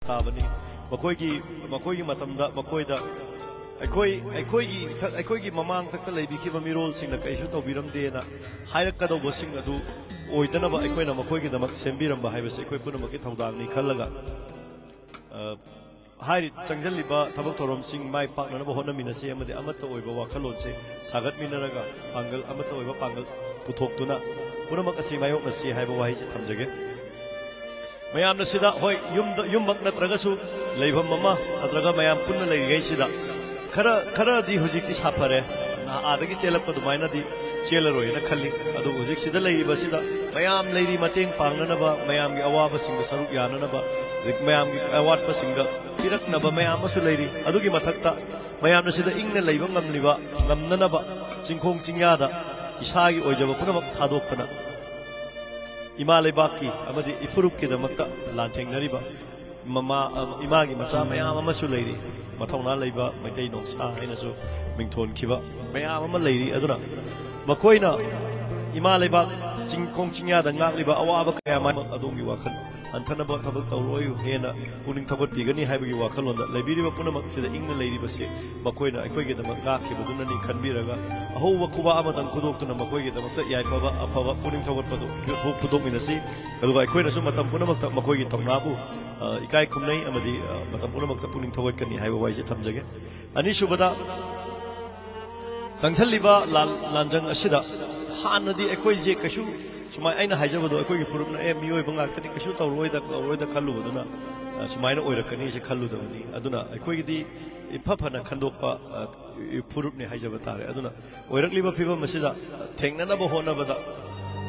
ताबनी मखोई मतमदा मखोइदा अखोई ममांग तक लेबिखिब मिरोल सिंह कैसु तौबिरमदेना हायरकदौब सिंह अदु ओइदनब अखोइना मखोइगिदमक सेंबिरम हाइबसे अखोइ पुनमकि थौदांगनि खल्लगा हारि चंगजलिबा थबक थोरम सिंह माइ पाकनब होनमिनसे अमदे अमत ओइबा वाखलोनसे सागतमिनरगा पांगल अमत ओइबा पांगल पुथोक्तुना पुनमक असि मायोकनसि हाइबा वाहिसे थमजगे मयामना सिदा होय युमक नत्रगसु लेभम ममा नत्रगा मयाम पुन्ना लेगैसिदा खरा दी हुजिकि साफरे आदगी चेलप दुमाइना दी चेलरोयना खल्ली अदु हुजिक सिदा लेइबसिदा मयाम लेरि मतेंग पांगनबा मयाम गी अवाब सिंग सरुक याननबा मयाम गी अवाट सिंग पिरकनबा मयाम असु लेरि अदुगी मथक्ता मयाम सिदा इंगना लेइबा ngamliba ngamnanaba चिंखोंग चिंयादा इसागी ओइजबा पुनमक थादोकपना इमा लेबाकी अमदी इफुरुकी दमक्ता लांथेंगनरिबा ममा इमागी मचा मयाम अमसु लेरि मथौना लेबा मैतै नोंसा हैनसु मिंथोनखिबा मयाम अमा लेरि अदुना मखोइना इमा लेबा चिंखोंग चिंयादा ngakliba अवाबा कयामा अदोंगी वाखल अंथनबा थबक तौरोय हेना पुनिंग थबत पिगनी हाइबगी वाखलोंदा लेबिरिबा पुनमक सिदा इंगना लेरिबसे मखोइना अखोइगे दमक ngakखिबदुननि खनबिरगा अहोवा कुबा अमदन खुदोक्तुना मखोइगे दमक्ता याइफबा अफबा पुनिंग थबतपदु पुदोकमिनसि अदुगा अखोइनासु मतम पुनमक्ता मखोइगे तौनाबु इकाई खुमनै अमदि मतम पुनमक्ता पुनिंग थबतकनि हाइबा वाइसे थमजगे अनिसुबदा संगसलिबा लांजंग असिदा हानदि अखोइजे कशु सुमाय आइना हाइजबदो अखोइगे फुरुपना मियोय बंगाक्तनि कशु तौरोयदा खल्लुबदुना सुमायना ओइरकनि से खल्लुदबनि अदुना अखोइगेदि इफफना खंदोकपा फुरुपनि हाइजब तारे अदुना ओइरकलिबा फिबम मसिदा थेंगननबा होनबदा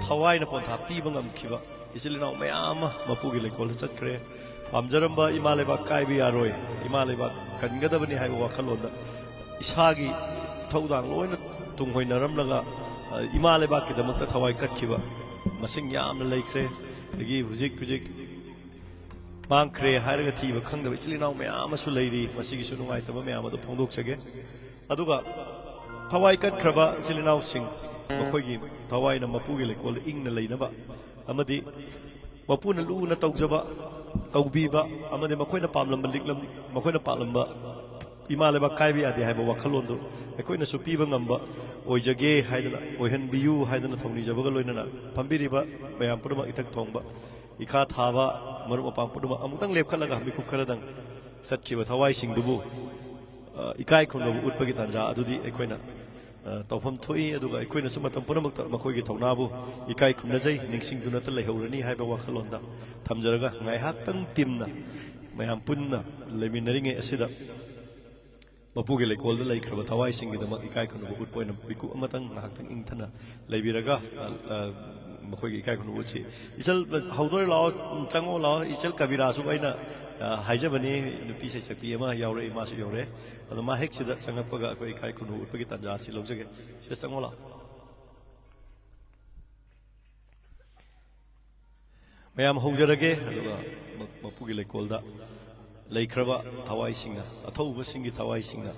थवाइना पोंथा पीबा ngamखिबा इसिलिनाव मयाम मपुगी लेकोल चतखरे पामजरंबा इमा लेबा काइबि यारोय इमा लेबा कनगदबनि हाइबा वाखलोंदा इसागी थौदांग लोइना तुंगहोइनरमलगा इमा लेबाकी दमक्ता थवाई कटखिबा मसिंग यामना लेख्रे दगी हुजिक मांख्रे हायरगा थीबा खंगदबा इचिलिनाव मयामसु लेरि मसिगिसु नुंगाइतबा मयामदो फोंदोकसगे अदुगा थवाई कटखरबा इचिलिनाव सिंग मखोइगी थवाइना मपुगी लेकोल इंगना लेनबा अमदि मपुना लुना तौजबा तौबीबा अमदि मखोइना पामलंबा लिकलम मखोइना पालंबा इमा लेबा काइबि यादे हाइबा वाखलोंदो अखोइनासु पीबा ngamba ओइजगे हाइदना ओइहनबियु हाइदना थौनिजबगा लोइनना फंबिरिबा मयाम पुनमक इथक थोंबा इखा थाबा मरुप अपाम पुनमक अमुतंग लेपखलगा मिखु खरदंग सत्खिबा थवाई सिंगदुबु इकाई खुनबु उटपगी तंजा अदुदि अखोइना तौफम थोई अदुगा अखोइनासु मतम पुनमक मखोइगी थौनाबु इकाई खुनजै निंगसिंगदुनत लेहौरनी हाइबा वाखलोंदा थमजरगा ngaihakतंग टीमना मयाम पुन्ना लेमिनरिंगे असिदा मपुगे लेकोल लेख्रब थवाई सिंगदमक इकाई खुनबु उटपोइना बिकु अमतंग नाहक्तंग इंथना लेबिरगा मखोइगी इकाई खुनबु उछि इचल हौदोर लाओ चंगो लाओ इचल कबीरासु आइना हाइजबनी नुपी सैसक्ति अमा यावरे मासु यावरे अदो मा हेक सिदा चंगपगा अखोइ इकाई खुनबु उटपगी तंजा सि लौजगे से चंगो लाओ मयाम हौजरगे अदुगा मपुगे लेकोलदा लेख्रबा थवाई सिंगना अथौबा सिंगी थवाई सिंगना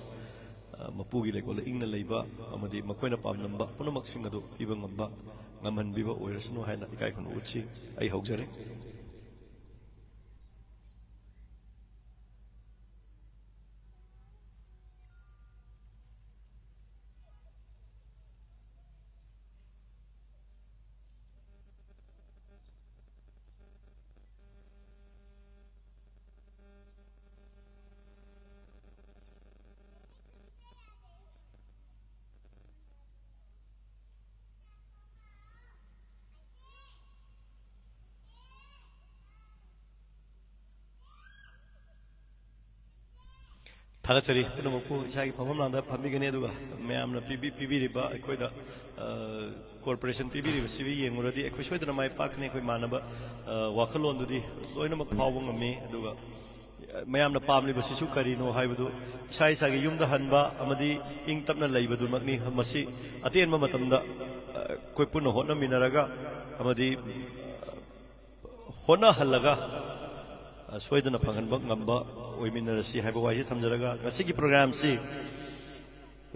मपुगी लेकोल इंगना लेबा अमदि मखोइना पामनंबा पुनमक सिंगदो पीबा ngamba ngamhanbiba oirasnu haina ikai khun uchi ai hojare थागचरी पुनमकु इसागी फमम लांदा फमिगने दुगा मयामना पीबीरिबा अखोइदा कॉर्पोरेशन पीबीरिबा सिबि येंगुरदि अखोइ सोइदना माइ पाकने अखोइ मानबा वाखलोंदुदि लोइनमक फावबो ngami दुगा मयामना पामलिबा सिसु करिनो हाइबदु इसा इसागी युमदा हनबा अमदि इंग तपना लेइबदु मकनि मसि अतेनबा मतमदा कोइ पुन होनमिनरगा अमदि होना हल्लगा सोइदना फंगनबा ngamba ओइमिनरसी हाइबा वाइसे थमजरगा ngasiगी प्रोग्राम सी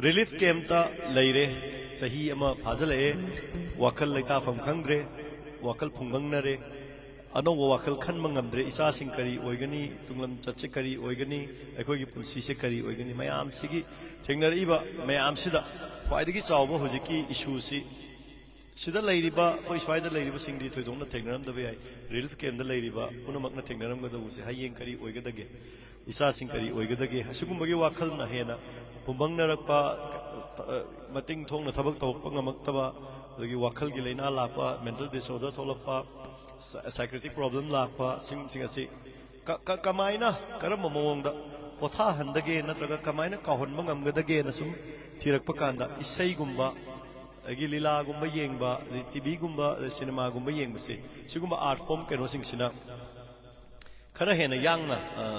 रिलीफ कैंप ता लेरे सही अमा फाजले वाकल लेता फम खंग्रे वाकल फुंगंगनरे अनौब वाखल खनब ngamdre इसासिंग करी ओइगनी तुंगलम चचे करी ओइगनी अखोगी पुंसीसे करी ओइगनी मयाम सिगी थेंगनरीबा मयाम सिदा ख्वाइदगी चावबो हुजिकी इशूसी सिदा लैरिबा कोई स्वाइदा लैरिबा सिंगदी थोइदोंना थेंगनरमदबे याय रिलीफ कैम्पदा लैरिबा पुनमकना थेंगनरमगदबुसे हायें करी ओइगदगे इसासिंग करी ओइगदगे हसुगुंबगी वाखलना हेना पुंबंगनरकपा मतिंग थोंगना थबक तौपा ngamактaba अदगी वाखलगी लैना लापा मेंटल डिसऑर्डर थोलपा psychiatric problem lakpa sing asi kamaina karam mawongda potha handage natraga kamaina kahonba ngamgadage na sum thirakpa kanda isai gumba agi lila gumba yengba tv gumba cinema gumba yengbase sigumba art form keno sing sina khara hena yangna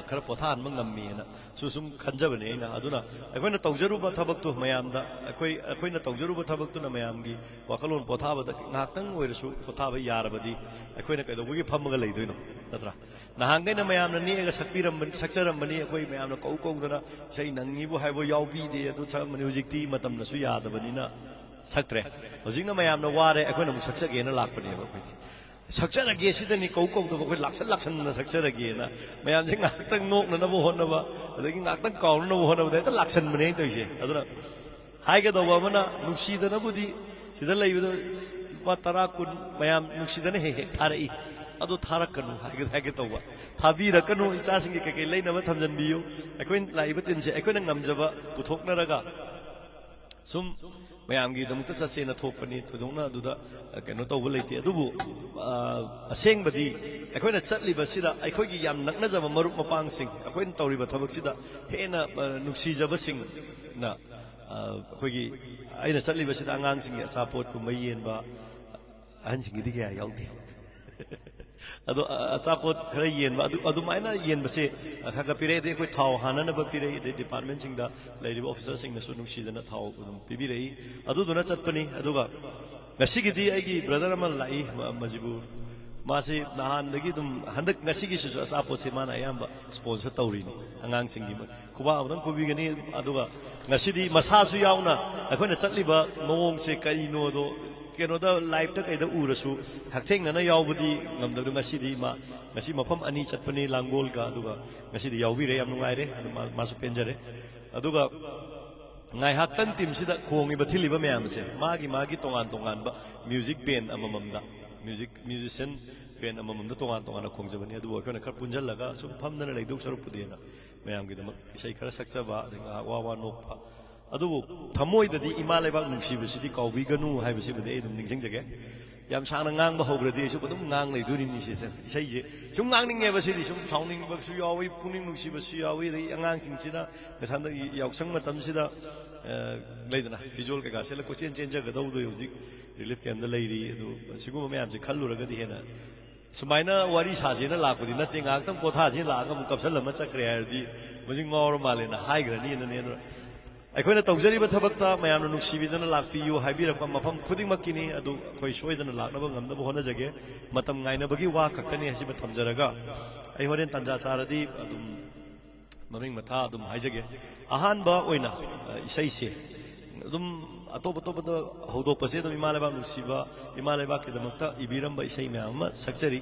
khara potha hanba ngammi na sum khanjabane na aduna akoina tawjaruba thabak tu mayamda akoina tawjaruba thabak tu na mayamgi wakalon potha bada ngaktang oirasu potha ba yarabadi akoina kaidogi phammaga leidoino natra nahangaina mayamna niega sakcharam bani akoi mayamna kau dana sei nangi bu haibo yaubi de adu chamani hujikti matamna su yadabani na saktre hujikna mayamna ware akoina mu sakchage na lakpani ba khoi sakcharage sidani kau do khoi laksan na sakcharage na mayam je ngaktang nok na bo honna ba adagi ngaktang kaw na bo honna ba ta laksan bane toise aduna haiga do ba mana nusidana budi sida leibido pa tara kun mayam nusidana he tharai adu tharakanu haiga to ba thabirakanu ichasing ke ke leina ba thamjanbiyu akoin laiba tinje akoina ngamjaba puthoknaraga sum mayamgi damukta sasena thokpani tudongna aduda keno tawba leite adubu asengbadi akoina chatliba sida akoigi yam naknajaba marup mapangsing akoin tawriba thabak sida hena nuksijaba sing na akoigi aina chatliba sida angangsing achapot kumba yenba ahansing di kya yauti ado achapot khara yenba adu maina yenbase khaka pire de koi thau hanana ba pire de department sing da lady officer sing na sunung sidana thau udum pibirei adu duna chatpani aduga ngasigi di aigi brother amal lai majibur masi nahan dagi dum handak ngasigi su achapot se mana ayamba sponsor tawrini angang singi kuba adang kubigani aduga ngasidi masa su yauna akoina chatliba mawong se kaino do kenoda live ta kaida urasu haktheng na yawbudi ngamdadu ngasidi ngasi mafam ani chatpani langol ka aduga ngasidi yawbi re yam nungai re masu penjare aduga ngai haktan team sida khongi ba thiliba mayam se magi tongan ba music band amamamda musician band amamamda tongan khongjabani adu akona khar punjal laga sum phamdana leiduk sarup pudena mayam gi damak isai khara sakchaba wa nokpa adubu thamoidadi ima lebak nungsibasidi kaubiganu haibasibadi edum ningjingjage yam sana ngang ba hogradi su badum ngang leiduri ni se isai je sum ngang ninge basidi sum sauning baksu yawi puning nungsibasu yawi ri angang singchina ngasanda yausang matam sida leidana visual ka gasela ko chen ga do yojik relief camp da leiri adu siguma mayam je khalluragadi hena sumaina wari sajena lakudi na tingang tam kotha je laga mu kapsal lama chakre hairdi mujing ngor malena haigrani na ne aikoina tawjariba thabakta mayamna nuksibidana lakpiyu haibirapka mafam khudingmakini adu khoi soidana laknaba ngamdaba honajage matam ngainabagi wa khaktani hasiba thamjaraga ai horen tanja charadi adum maring matha adum haijage ahanba oina isaise adum atop da hodopase adum imalaba nuksiba imalaba kidamakta ibiramba isai mayam saksari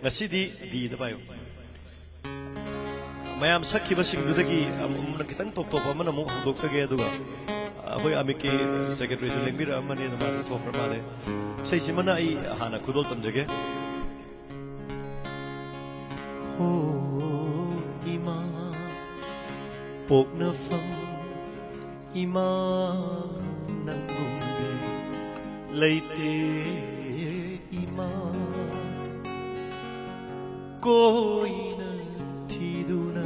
ngasidi di da bayo mayam sakhiba singdudagi amna kitang top amana mo doksage aduga ahoi amiki secretary se lengbira amani na ma thokra male sei simana ai hana khudol tamjage ho ima pokna fam ima nangumbe leite ima koina tiduna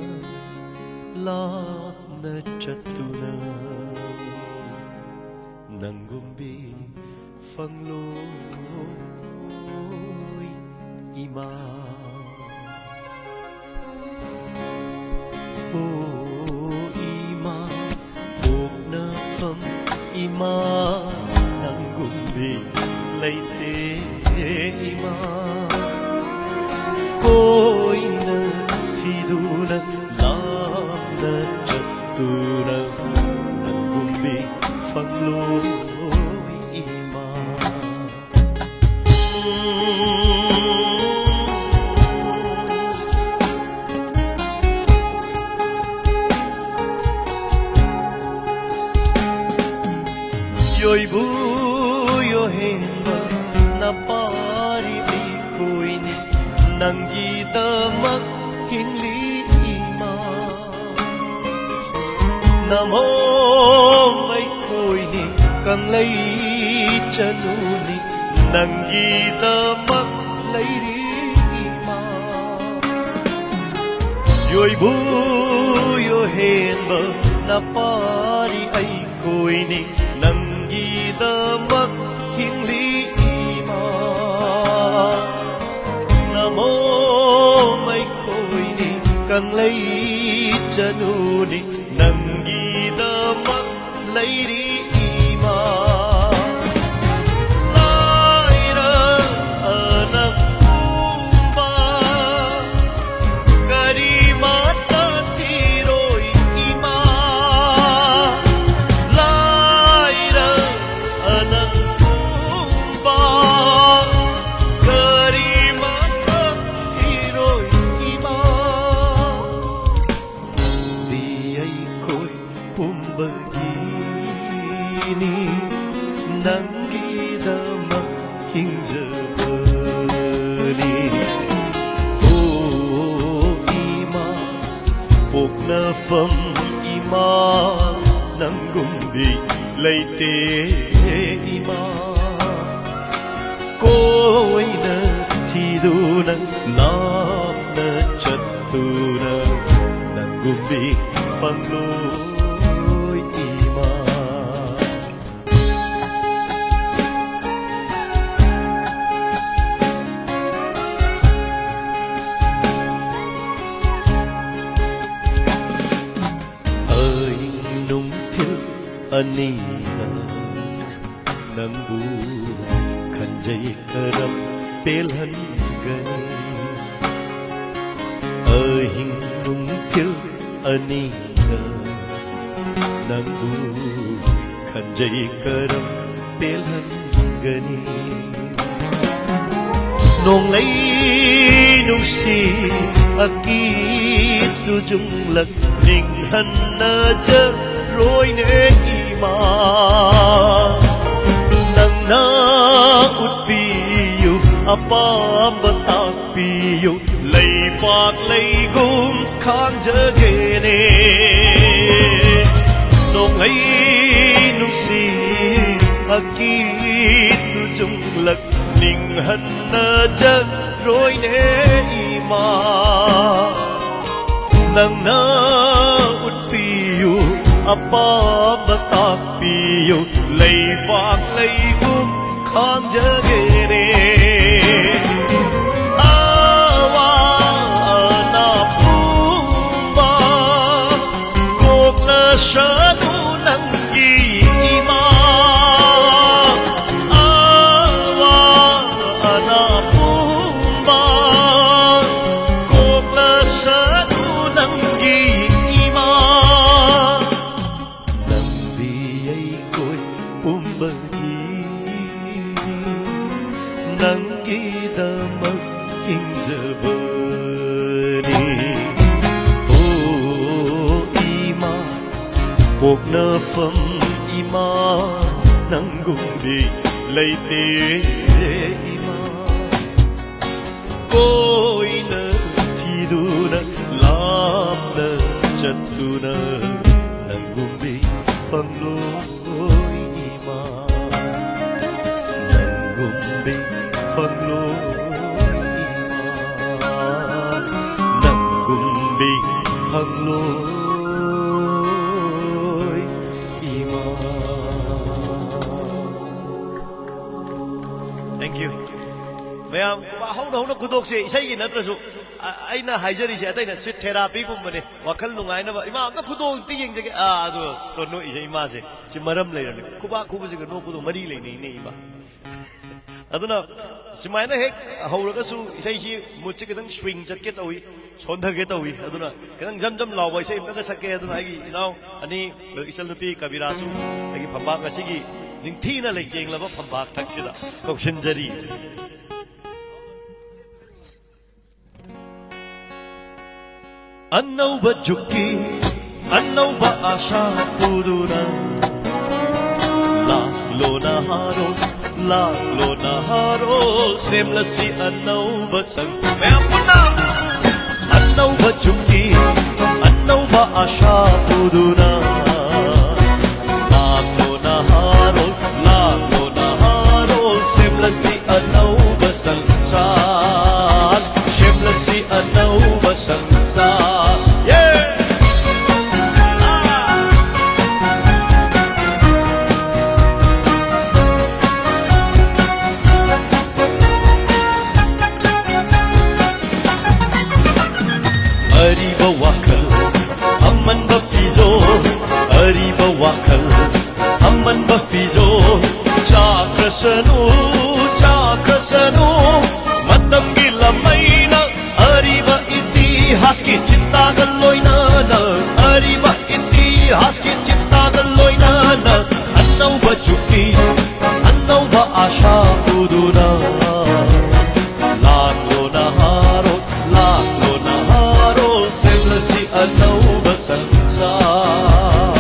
lapna chatuna nangumbi fangloi ima ima pokna fam ima nangumbi leite ima koina tiduna lapna chatuna nangumbi fangloi ima Yoibu yohenba napari ikoini nanggidamak hingli ima namong ikoini kang lay chanuni nanggidamak layri ima Yoibu yohenba napari ikoini nanggidamak hingli ima namo may koini kang lay chanuni nanggidamak layri ima layra anak umba karimata tiroy ima nanggidamak hingjabani Oh ima poknafam ima nanggumbi layte ima koina tiduna lapna chattuna nanggumbi panglo Anina nangbu kanjay karap pelhan gani ahing nungtil anina nangbu kanjay karap pelhan gani nong lay nung si akit tujung lag ning hanna ja rồi nè ima nang na ut piu apa batak piu lay pak lay gum khang jage ne nong ai nung si akit tu jung lak ning han na ja rồi nè ima nang na ut piu apa batak piu lay pak lay khang jage ne awa na pumba kok la shanu nang ima awa na pumba kok la shanu nang ima nanggidamak hingjabani Oh ima poknafam ima nanggumbi layte ima koina tiduna lapna chattuna nanggumbi panglo Hangloy ima Thank you. Mayam hong kudok se isai gi natrasu aina haijari se ataina sweet therapy gumbane wakhal nungai na ima amna kudok ti yeng jage adu to no isai ma se si maram leirane kuba kubu jage no kudo mari leini ne ima aduna simaina hek hawraga su isai hi muchi kedang swing jatke tawi sondhage tawi aduna kedang jam jam lawai se imna sakke aduna agi inau ani ichal nupi kabira su agi phamba ngasigi ningthina leijeng laba phamba thaksida koksinjari annauba jukki annauba asha puduna la lo naharol laklo naharol semlasi anau basang meapuna anau bajuki anau ba asha puduna laklo naharol semlasi anau basang san semlasi anau basang san yeah. Ariba wakal, aman bafizo. Ariba wakal, aman bafizo. Chakasanu, matam gila maina. Ariba itihas ki cinta galoina na. Ariba itihas ki cinta galoina na. Annau bajuki, annau ba asha puduna. Laklo naharo. Semlasi anau basang san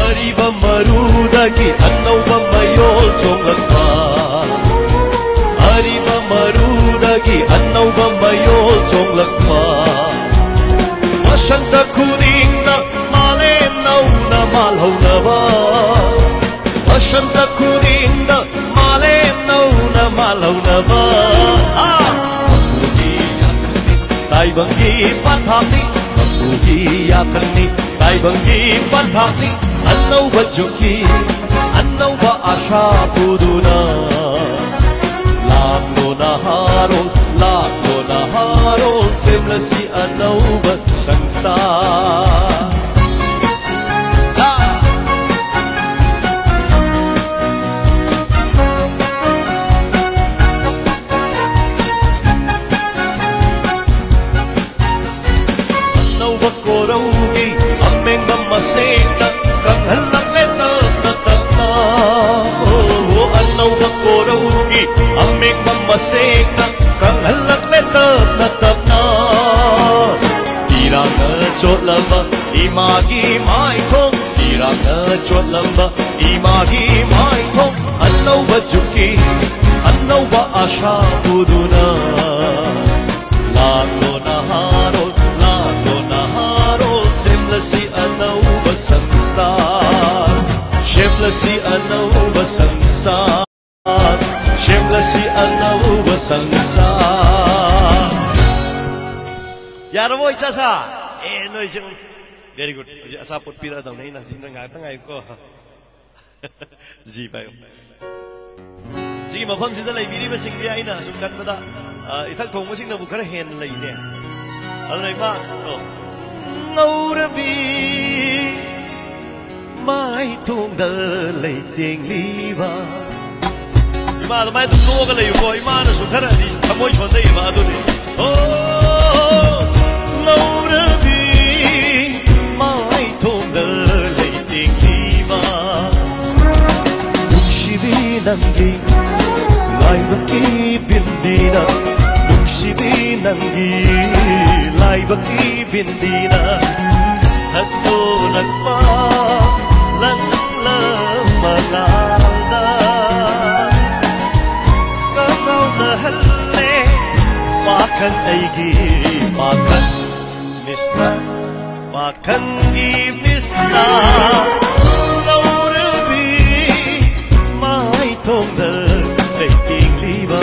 Ariba marudagi annau ba mayol chonglakpa Ariba marudagi annau ba mayol chonglakpa Wasanta kuning na male nau na malhau na ba Wasanta kuning na male nau na malhau na ba Mapugi yakani tai bangi pathakni Mapugi yakani tai bangi pathakni Annau bajuki annau ba asha puduna Laklo naharol semlasi anau basang san Annau bakoraugi ameng mamasena kang halang leta na Annau bakoraugi ameng mamasena kang halang leta na Iranga chot lamba imagi mai thong Iranga chot lamba imagi mai thong Annau bajuki annau ba asha puduna Laklo naharol semlasi anau basang san Semlasi anau basang san Semlasi anau basang san Yaro boy chasa no jeng very good asa pot pira daw nei na jing nga tangai ko ji pai sige mafam sida lai biri ba sing ai na sum kan da ithak thong ba sing na bu khara hen lai ne alai ma to ngaurabi mai thong da lai ting li ba ima da mai tu no ga lai ko ima na su khara di thamoi chon dai ma du ni Ngaurabi mai thong da lai ting li ba Nukshibi nangi lai ba ki bindina Nukshibi nangi lai ba ki bindina Hatto nagpa lang malala Kakaw na halle Pakan aigi pakan Mista pakan gi mista Ngaurabi mai thong da lai ting li ba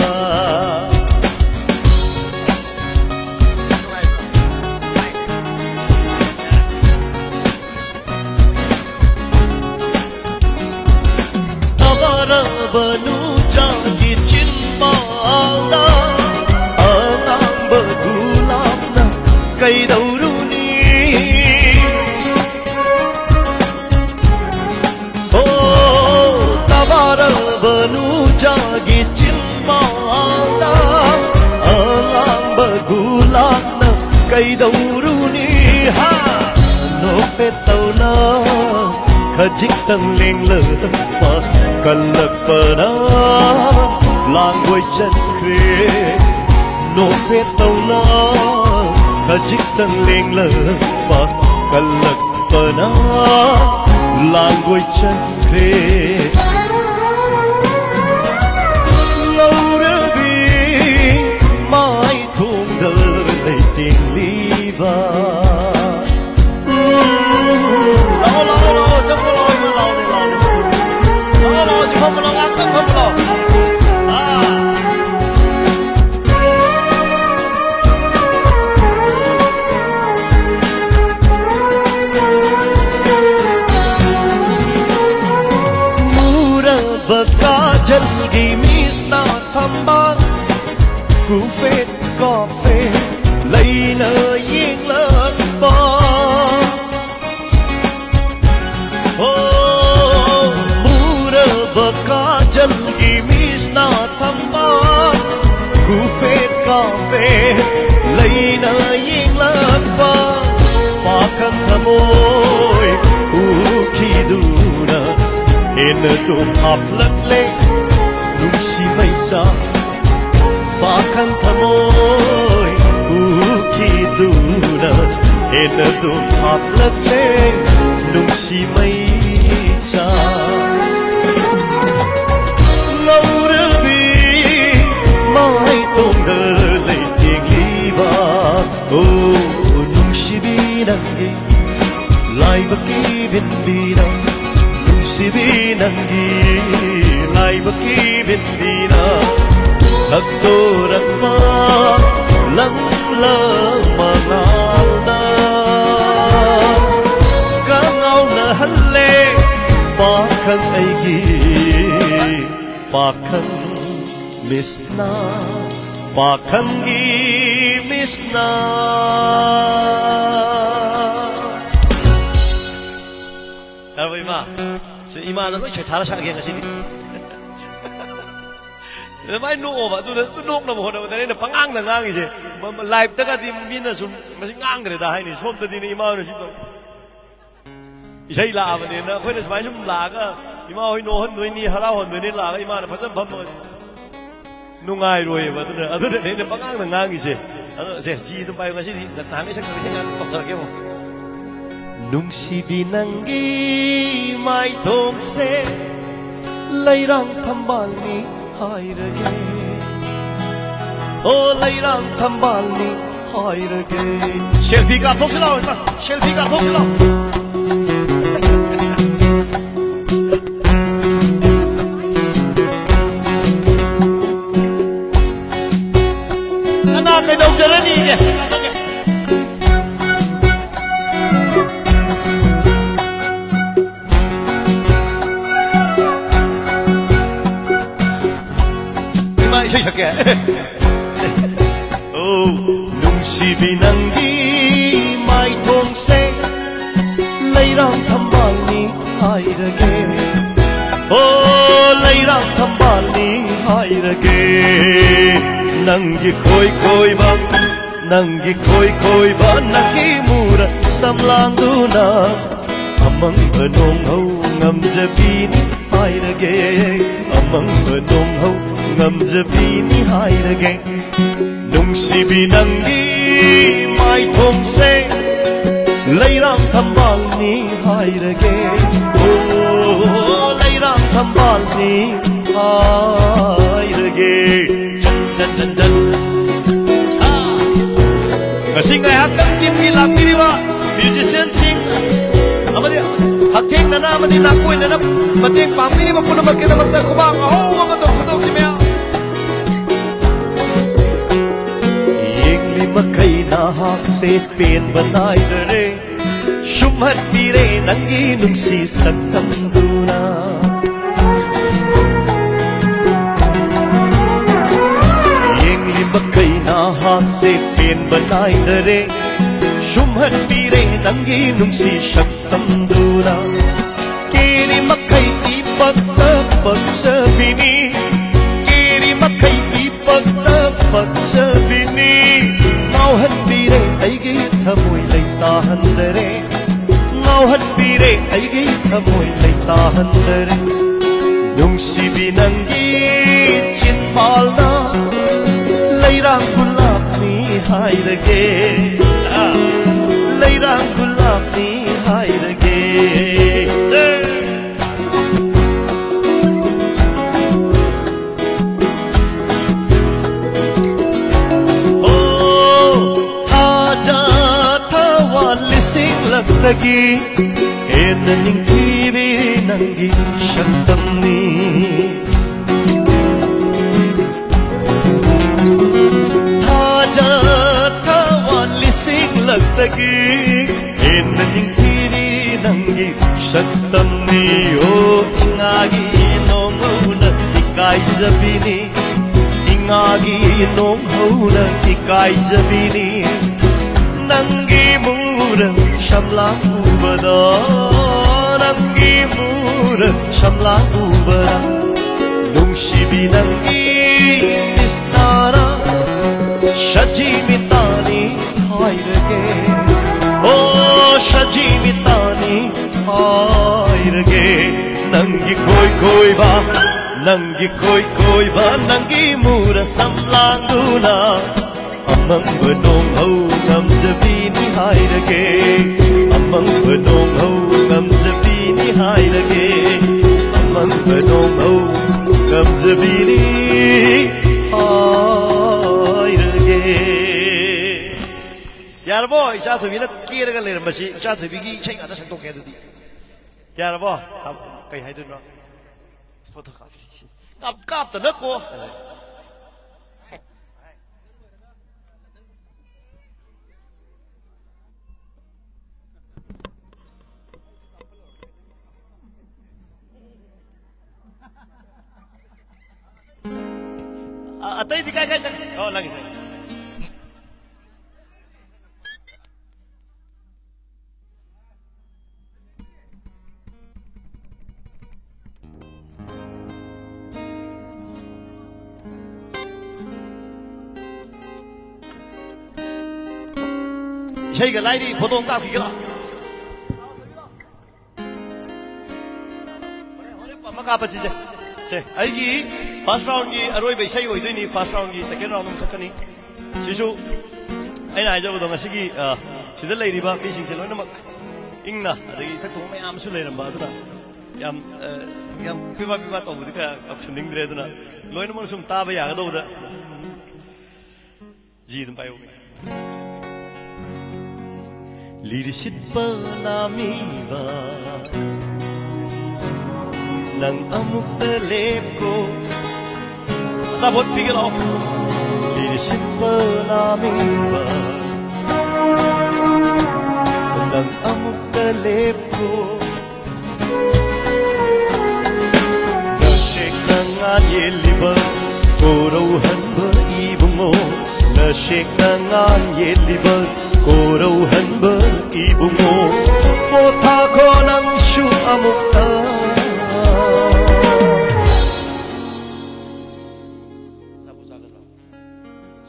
Banu jagi cinmala anang begulam na kay dauruni Oh tabara banu jagi cinmala anang begulam na kay dauruni ha no petau na khajik tang leng lơ pa kalak pa na langoi chân khuê nô phê tàu na cả chích tăng lên lờ và cả lật bờ na langoi chân khuê lâu đã bị mai thùng đờ lấy tiền ly va lâu trong cái lối mà lâu chỉ không có lo ăn tâm không có lo Jalgi misna thamban ku phết có phê lấy nợ yên lớn ba oh mura baka jalgi misna thamban ku phết có phê lấy nợ yên lớn ba pa khăn thamoi u khi duna en tum hap lak le si mây ra phá khăn thamoi khi duna en tum hap lak le nung si mây ra lâu đã bị mai tôm đờ lấy tiền ly va nung si bi nang gi lai ba ki bin bi nang nung si bi nang gi lai ba ki bin bi na thắc tô rắc ma lắng lơ mà ngao na cá ngao na hân lê ba khăn ai gi ba khăn misna ba khăn gi misna 여러분 이마 이마는 너 제 다른 사람이 가시니 많이 누워 또 녹나 뭐 하나 근데 방앙 이제 뭐 라이브 때가 뒤미는 좀 무슨 앙 그래다 하니 손도 뒤는 이마는 지금 이제 라면은 거기서 많이 좀 라가 이마 호이 노헌 노이니 하라헌 노이니 라가 이마는 받은 밥 먹어 농아이로에 받는 아들 내는 방앙 이제 이제 지도 봐요 가시니 남의 생각 걱정하게 뭐 nung si bi nang gi mai thong se lai rang tham bal ni hai rage o lai rang tham bal ni hai rage selfie ka thok lao selfie ka thok lao ana kai dau jarani ke 이렇게 nung si bi nang gi mai thong se lấy rang tham bal ni hai rage lấy rang tham bal ni hai rage nang gi khoi ba nang gi mura sam lang du na amang nong hau ngam jabi ni hai rage amang nong hau ngầm giờ bi ni hai rage nung si bi nang gi mai thong se lấy rang tham bal ni hai rage lấy rang tham bal ni hai rage chân sing ai hát đăng tin đi làm đi ba musician sing apa dia hak theng nana mati nak kuih nana mati pam ini mapun nama kita mati kubang oh apa tu kau si mea makai na hak se pen banai dare shumat pire nangi nung si saktam duna yeng li makai na hak se pen banai dare shumat pire nangi nung si saktam duna kiri makai ipatta patsa bini kiri makai ipatta patsa bini ngao hân bi re ai gi thamoi lai ta han re ngao hân bi re ai gi thamoi lai ta han re nung si bi nang gi चिंपालना लैरांग गुलाबनी हायरगे लैरांग गुलाबनी हायरगे ओ थाजा थावा लिसिंग लगतगी हेन निंगीवी नंगी शक्तमनी लगतगी हेन निंगीवी नंगी शक्तमनी ओ इंगागी नोंगौना इकाइजबिनी इंगागी नोंगौना इकाइजबिनी नंगी मूर शमला उबदा नंगी मूर शमला उबदा नुंगशिबी नंगी निस्तारा शजीमितानी हायरगे ओ शजीमितानी हायरगे नंगी कोई बा नंगी कोई बा नंगी मूर समलांगुना अमंग नोंगौ नमजबीनी हायरगे अमंग नोंगौ नमजबीनी हायरगे अमंग नोंगौ नमजबीनी यारबो इचा थुबीना केरगा लेरमबसी इचा थुबीगी इछै गादा संतोके अदुदी यारबो कई हाइदुनो फोटो काप त नको अतै दिखाइ गए चक ओ लगे से 이거 라이리 보통 깎기가 막아빠지제 제 아이기 first round기 아로이 베이사이 오이드니 first round기 second round sakani 지수 아이나 아이저보다 마시기 시들 레이리바 미싱 젤로는 막 잉나 아데기 탁통 매암 술레는 바드나 얌 피바피바 또 우리가 kap천딩드레드나 로이는 뭐좀 따바 야가도보다 지든 바요 Leadership namiba nang amuk telep ko sabot pigil off Leadership namiba nang amuk telep ko Nashik nangan yeliba korohan ba ibungo Nashik nangan yeliba Korohan beribungo Kota ko ng syuamukta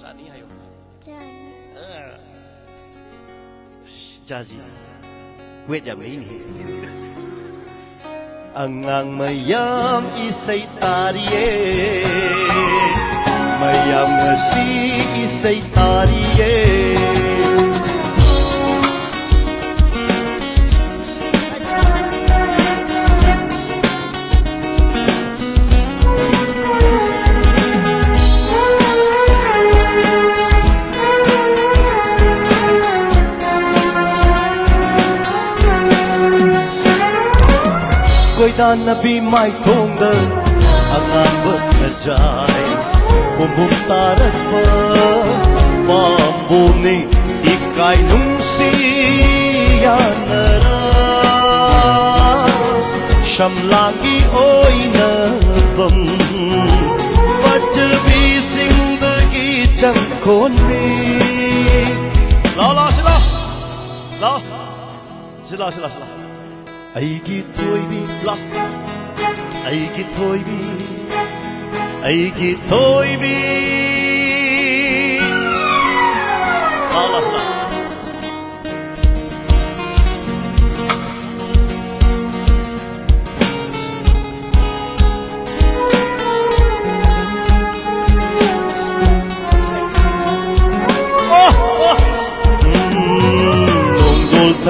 Sani hayo? Jazi Wait ya main he Ang mayam isay tariye Mayam si isay tariye Dan nabi mai thongda angang bat jai bum tarat pa bambuni ikai nungsi yanara shamlangi oina vam vajbi zindagi chang khoni la sila Aigi toibi la Aigi toibi la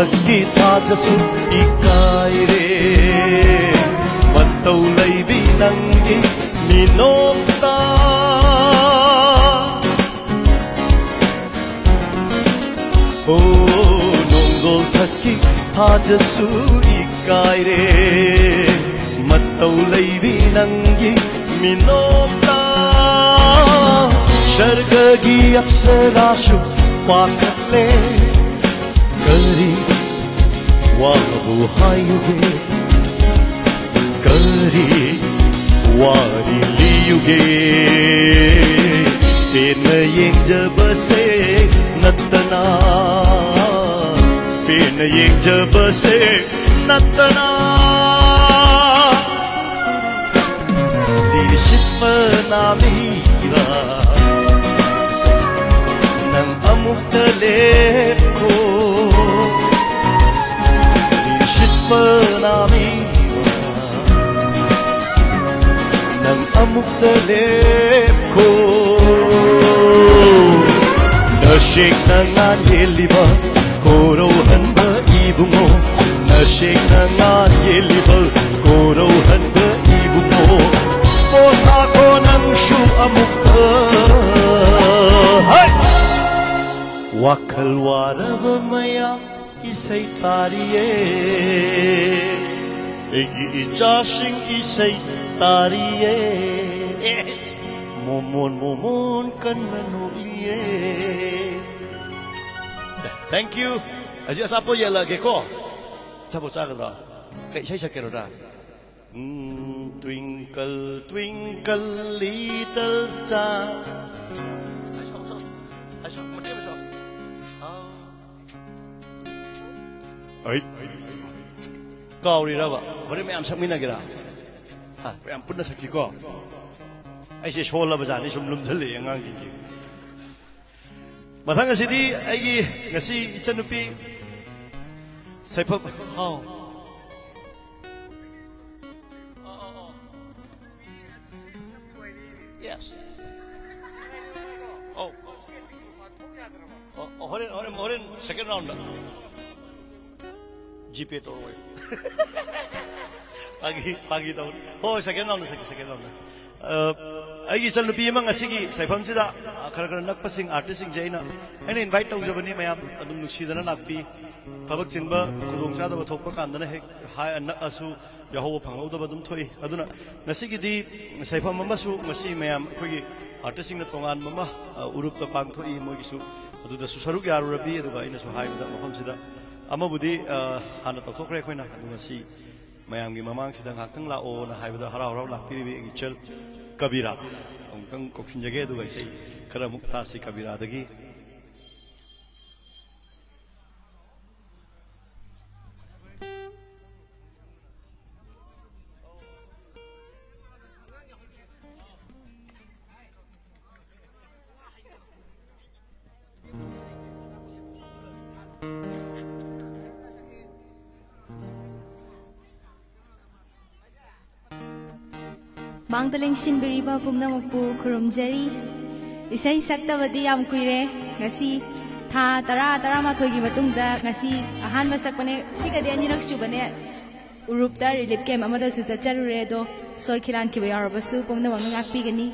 sakki thajasu ikaire matau leibi nangi minokta nongol sakki thajasu ikaire matau leibi nangi minokta shargagi apsarashu pakale kari wabu hayuge kari wari liyuge pena yeng jabase natana pena yeng jabase natana Namira nang amuktalep ko Ishit namira nang amuktalep ko Nashik nangan yeliba korohan ba ibungo Nashik nangan yeliba korohan ba ibungo Kota ko nang shu amukta Wakal waraba maya isay tariye Egi ijashing isay tariye Yes Momon kan manuliye Thank you Aji asapo yala geko Sapo sagadra Kay isay sakero na Twinkle, twinkle, little star. Ay, kau ni rawa. Beri macam sambil nak kira. Ha, macam pun nak saksi kau. Ay si shola baca ni sebelum jeli yang angin je. Matang ngasi di, ay ngasi canupi. Saya pun, oh. Yes. Oh. Horen second round. GP to away. Pagi tahun. Oh second round. Ay isal lupi mang asigi sa ipam sida karang nagpasing artist sing jaina. Ay invite taw jabani mayam adum nuksida na nagpi. Tabak sinba kudung sada ba thokpa kanda na hek hai anak asu Yahawa pangau da badum thoi aduna nasigi di saipam mama su masi mayam kogi artisting na tongan mama urup da pang thoi mo gisu adu da su saruk yaru rabi adu ba ina su hai da mafam sida ama budi hana tok thok re khoina adu ngasi mayam gi mamang sida ngakang la o na hai da harau harau lak piri gi chel kabira ongtang koksin jage adu ga sei kara mukta si kabira dagi Mangdaling sinbiriba pumnamukpu khurumjari isai saktabadi yam kuire ngasi tha tara mathoigi matungda ngasi ahanba sakpane sigade anirak subane urupta relief camp amada su chacharure do soi khilan ki bayarabasu pumnamang ngakpi gani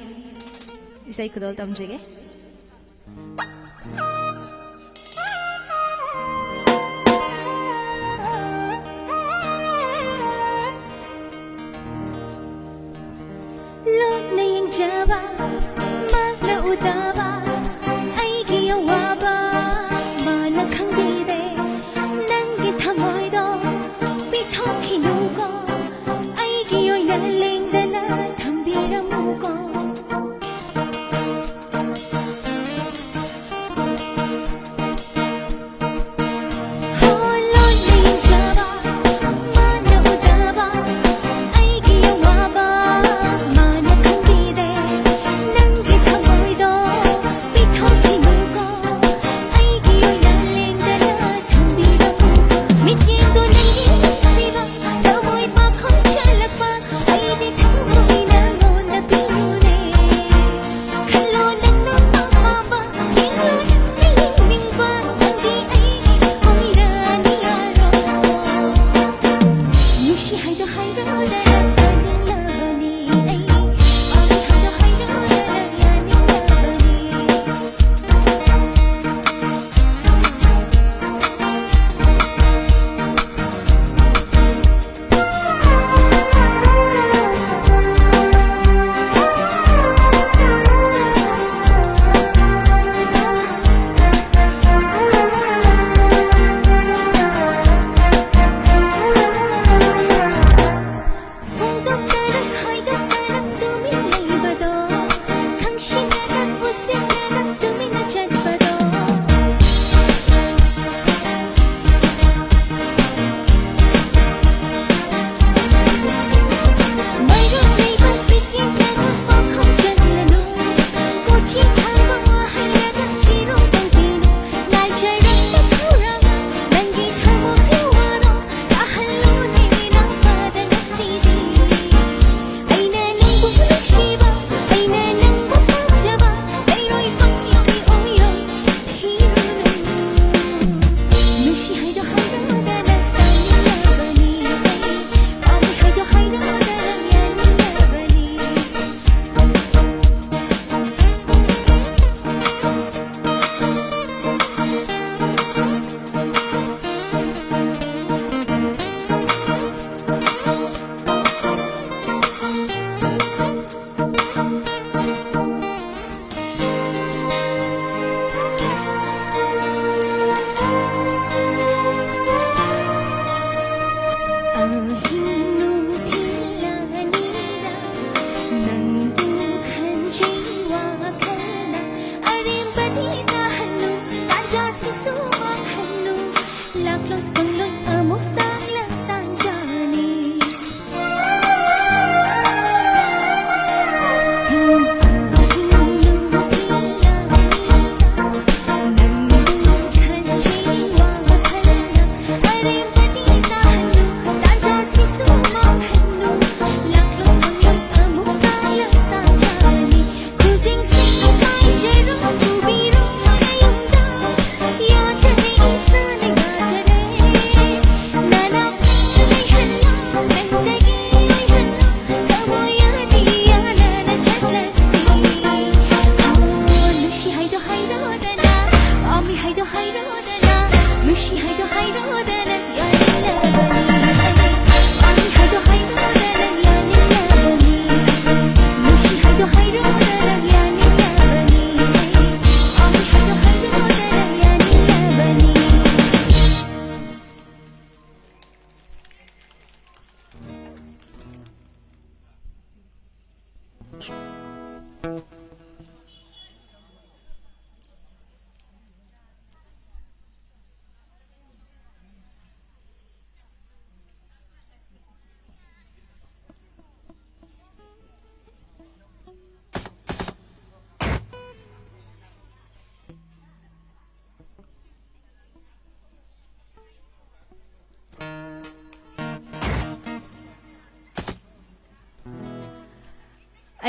isai khudol tamjege Java, mana udaba, ay giyawa ba, mana kang dide, nangi tamoy do, bitaw kinugo, ay giyoy naling dana, tambira mugo. Nang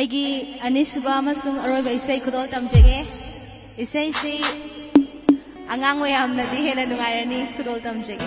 ꯑꯩꯒꯤ ꯑꯅꯤꯁꯨꯕ ꯑꯃꯁꯨꯡ ꯑꯔꯣꯏꯕ ꯏꯁꯩ ꯈꯨꯗꯣꯜ ꯇꯝꯖꯒꯦ. ꯏꯁꯩꯁꯤ ꯑꯉꯥꯡ ꯃꯌꯥꯝꯅꯗꯤ ꯍꯦꯟꯅ ꯅꯨꯡꯉꯥꯏꯔꯅꯤ. ꯈꯨꯗꯣꯜ ꯇꯝꯖꯒꯦ.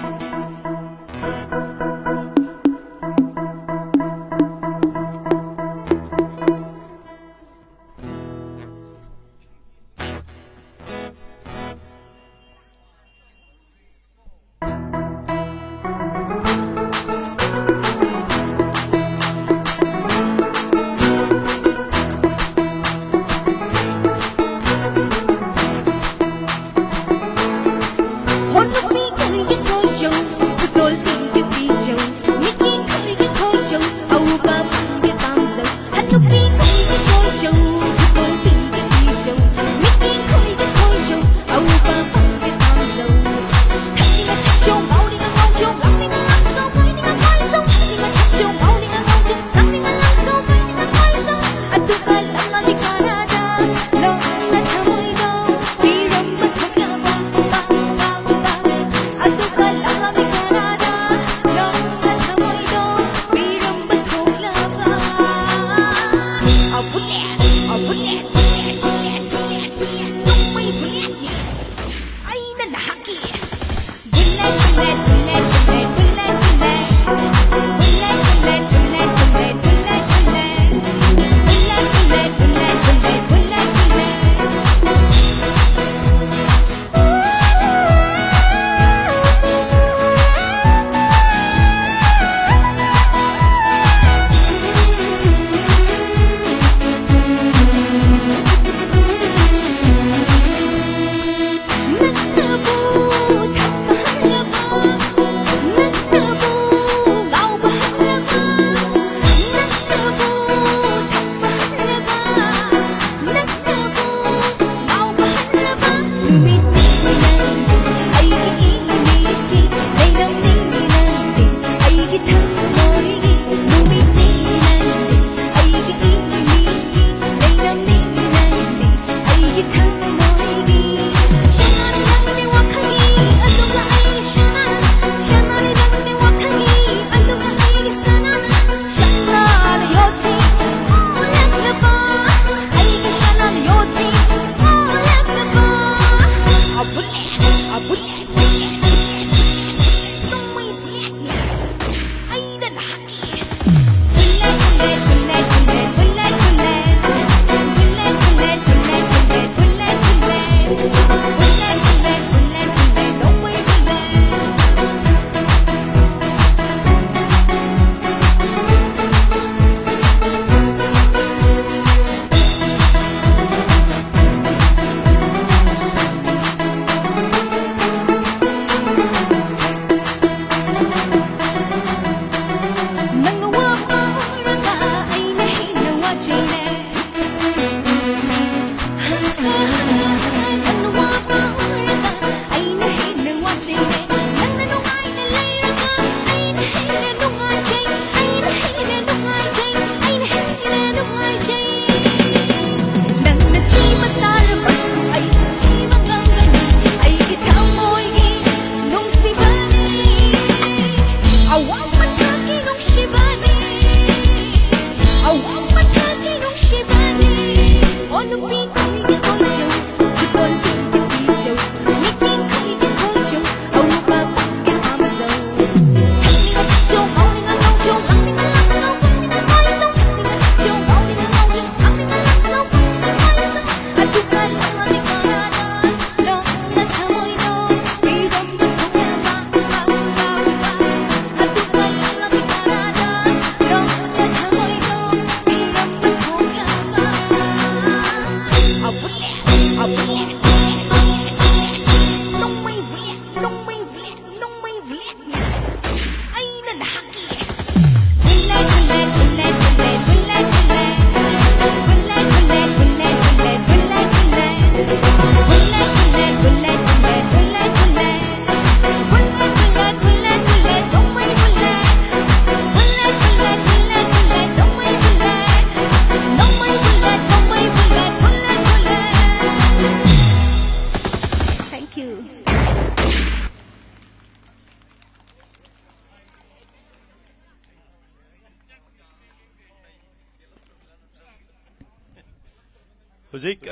Huzik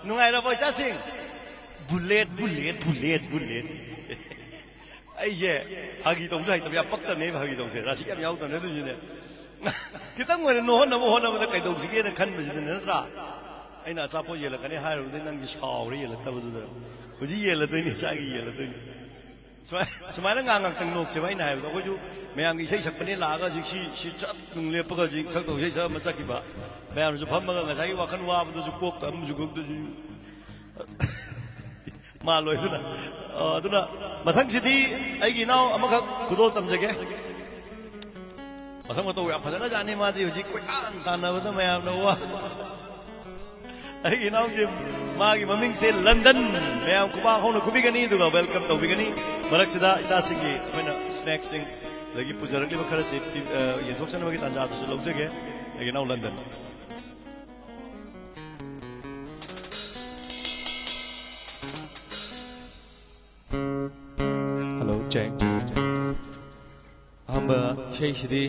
nungai na boy chasing bullet bullet bullet bullet ai je hagi tong sai tabya pakta ne hagi tong se rasi yam yaw ta ne tu jine kitang ngore no hon na mo hon na kai tong sige na khan bajin ne tra ai na cha po ye la kane ha ru de nang ji shaw ri ye la ta bu du huji ye la tu ni sa gi ye la tu ni smai na ngang tang nok se bai na ha ko ju mayam gi sei sak pane la ga ji si chat nung le pa ga ji sak to sei sa ma sak ki ba mayam ju pham ma ga sai wa khan wa bu du ju kok ta mu ju kok du ma loi tu na aduna mathang sidi ai gi naw amakha kudol tamjage masang to ya phajana jani ma di huji koi tan na ba mayam no wa ai gi naw ji ma gi maming se London mayam kuba khona kubi gani du welcome to bi gani marak sida isa singi mena snack sing lagi pujarak li khara se ye thok chan ba gi tanja tu su lok jage ai gi naw London check hamba shay sidi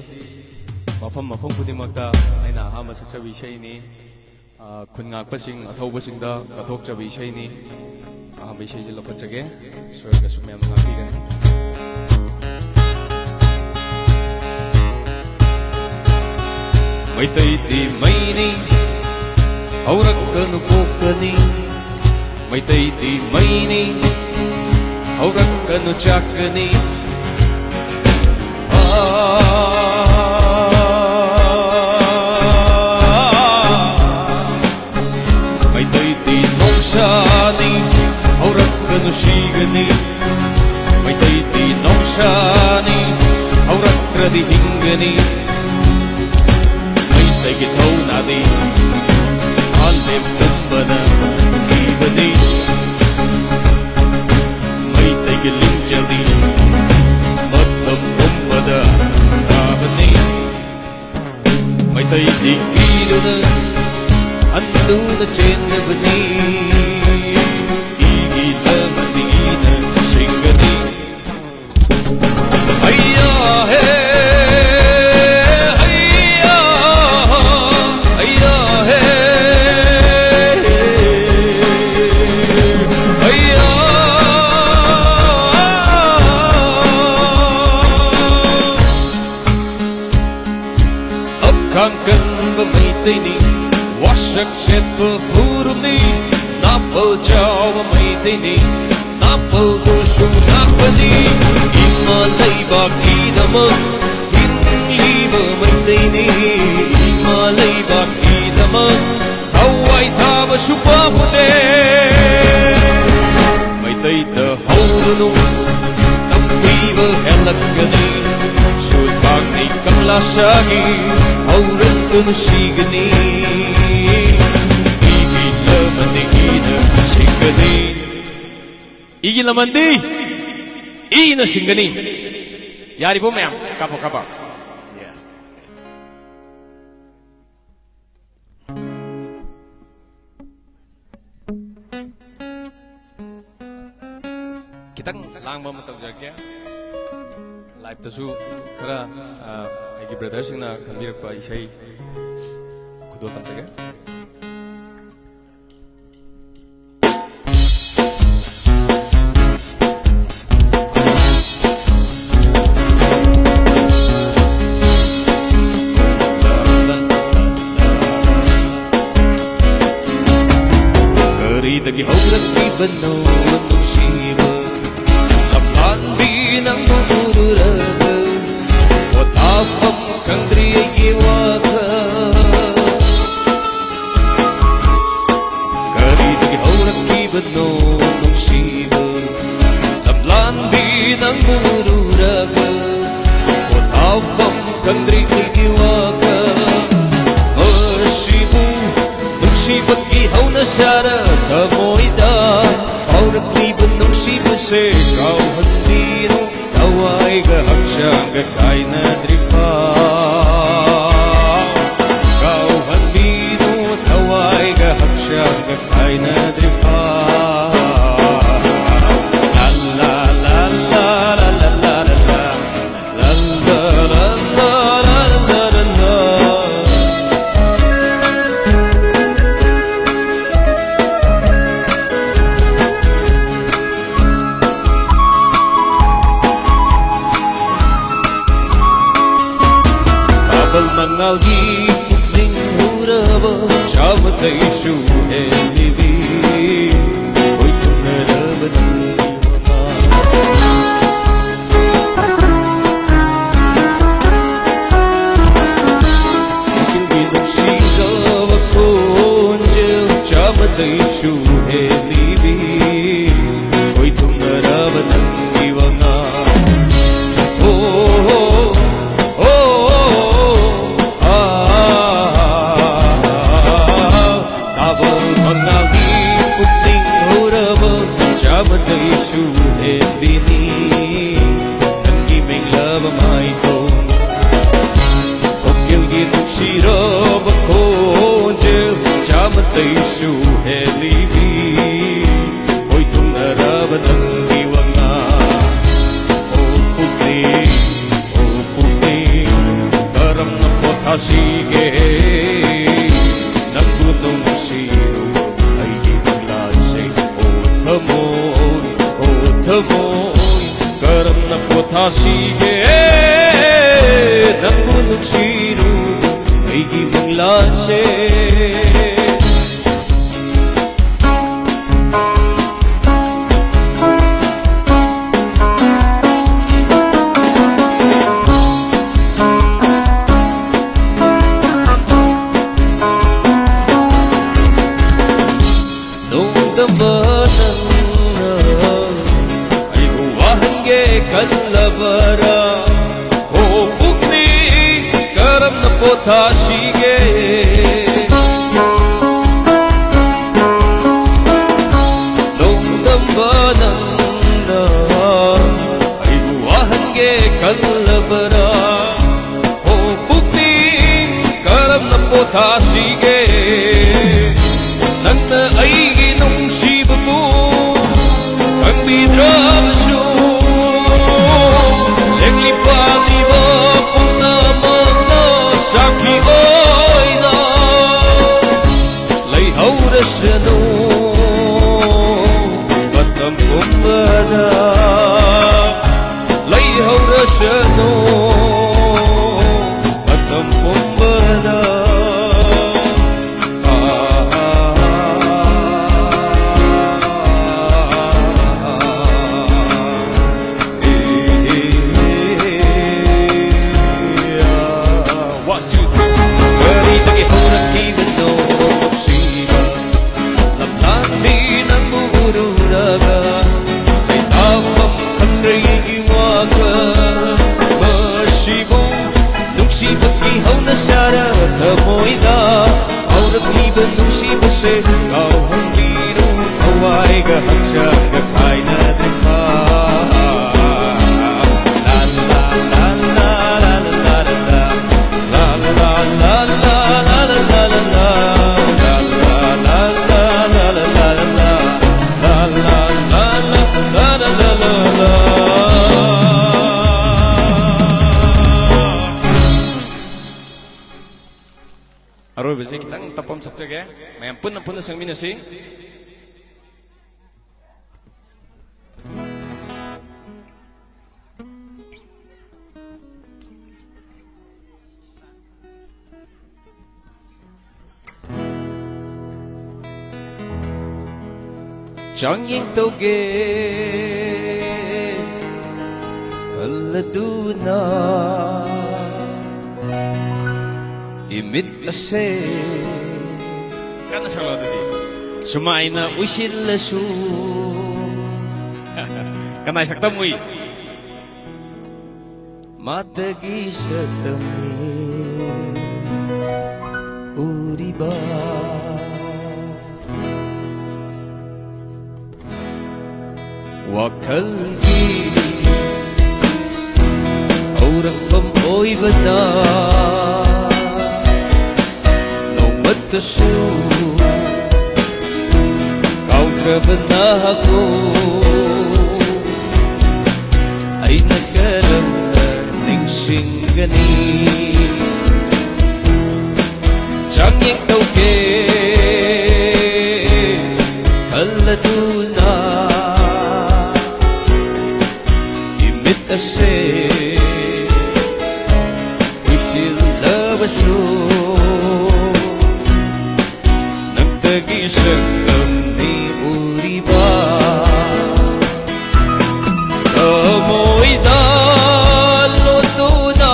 mafam khudimakta aina hama sakchabi shay ni khungak pasing athobasing da kathok chabi shay ni hamba shay ji lokachage swarga sumyam ngapi gani maitai ti maini aurakanu kokani maitai ti maini aurakanu chakani maitai ti nongsani aurakanu shigani maitai ti nongsani aurakradi hingani maitai ki thaunadi alem kumbana ibadi Jadi matam kumbada kabani maitai dikiduna anduna chendabani igita madina singani ayya he ayya ayya he kankan bamaitini wasak set befurni napal jawa maitini napal dosu napani imalai baki daman hinli bamaitini imalai baki daman hawai thaba supapune maitai da haurunu tampiva helakani sultani kamlasagi aurakanu shigani igi lamandi ina shingani igi lamandi ina shingani yari bo mayam kapo kapo yes kitang langba matam jagya live tasu kara aigi brother singna khambirakpa isai khudol tamjage karidagi haurakti bano nushiba lamban binang mururaga watapam kandri waka karidagi haurakti bano nushiba lamban binang mururaga watapam kandri waka Shibu nushibagi hauna shara kamoida aurakti bano shibu se kau handino tawai ga hakshanga kaina drifa kau handino tawai ga hakshanga kaina drifa la la la la la la la la la la la la la Tabal mangalgi pukling huraba Chamatay shuhe nili Oy tunaraba Chamatay shuhe nili Oy tunaraba nangivanga Tabal mangalgi pukling huraba Chamatay shuhe nili Nangimeng laba maito Okyel gituk siraba konjel Chamatay shuhe nili Oy tunaraba nangivanga Sige ng gunong sino ay ginaglasay O tamoy karam na pota sige ng gunong sino ay ginaglasay Kalabara O bukni karam na pota sige Nung dambanan na ay buwahan ge kalabara O bukni karam na pota sige Nang na ay ginong siba mo Ang bidrabasyo Lipa-lipa kung naman na Saki oy na Layhaw na siya no Batam kumbada Layhaw na siya no Batam kumbada Tamoy-da Au nag-iban nung sibase Au ang biro Away gahang siya Gakay na drika La la la la la la la la la La la la la la la la la la La la la la la la la la la La la la la la la la la Aroy besi kita tapam sakjak ya. Mayampun ampun sang minasi. Jangying toge kaladuna Imit ase Kana salah tadi Sumaina usil lesu Kana saktamui Matagi satami Uriba Wakalgi Orang pemoy benda Matasu Kau kebenah aku Ay nagkaram ning singgani Jangyang tauke Kaladuna Imit ase We still love ꯇꯧꯔꯕꯁꯨ ꯅꯪꯇꯒꯤ ꯁꯛꯇꯝꯅꯤ ꯎꯔꯤꯕ ꯊꯃꯣꯏꯗ ꯂꯣꯠꯇꯨꯅ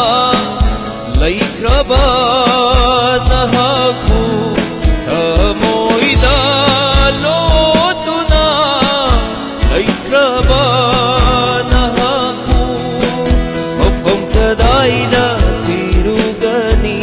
ꯂꯩꯈ꯭ꯔꯕ ꯅꯍꯥꯛꯄꯨ ꯊꯃꯣꯏꯗ ꯂꯣꯠꯇꯨꯅ ꯂꯩꯈ꯭ꯔꯕ ꯅꯍꯥꯛꯄꯨ ꯃꯐꯝ ꯀꯗꯥꯏꯗ ꯊꯤꯔꯨꯒꯅꯤ